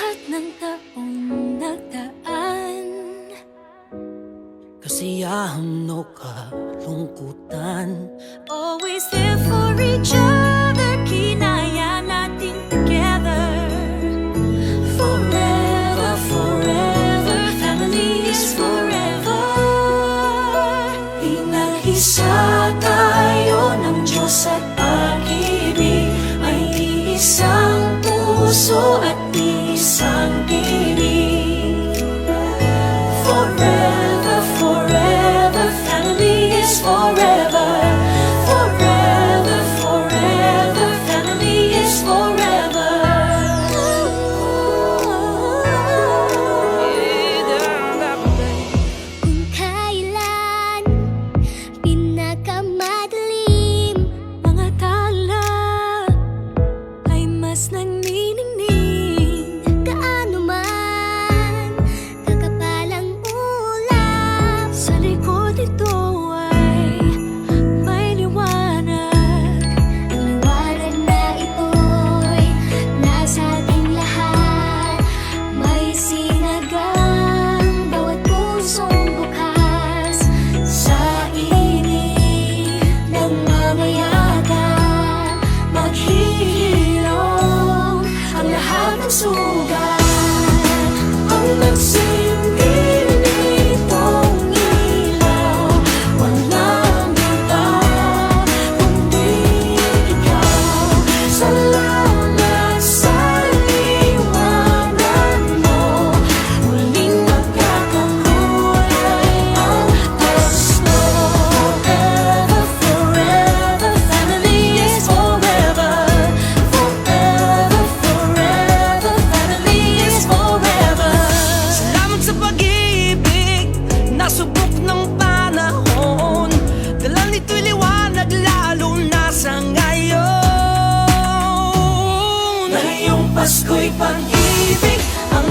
lahat ng taong nagdaan, kasiyahan o kalungkutan, always there for each other, kinaya natin together. Forever, forever, family is forever. Pinag-isa tayo ng Diyos at pag-ibig, may iisang puso at isang tinig. Forever, forever, family is forever. Forever, forever, family is forever. Kung kailan pinakamadilim, mga tala ay mas nagniningning. Gaano man kakapalang ulap, sa likod ito ay may liwanag. Ang liwanag na ito'y nasa ating lahat, may sinagang bawat pusong bukas. Sa init ng mamayagan, maghihilom ang lahat ng sugat. Ang nagsilbi nitong ilaw, walang iba kundi ikaw. Salamat sa liwanag mo, muling magkakakulay ang gusto. Forever, forever, family is forever. Forever, forever, family is forever. Salamat sa pag-ibig, nasubok ng panahon, dala nito'y liwanag lalo na sa ngayon. Ngayong Pasko'y pag-ibig ang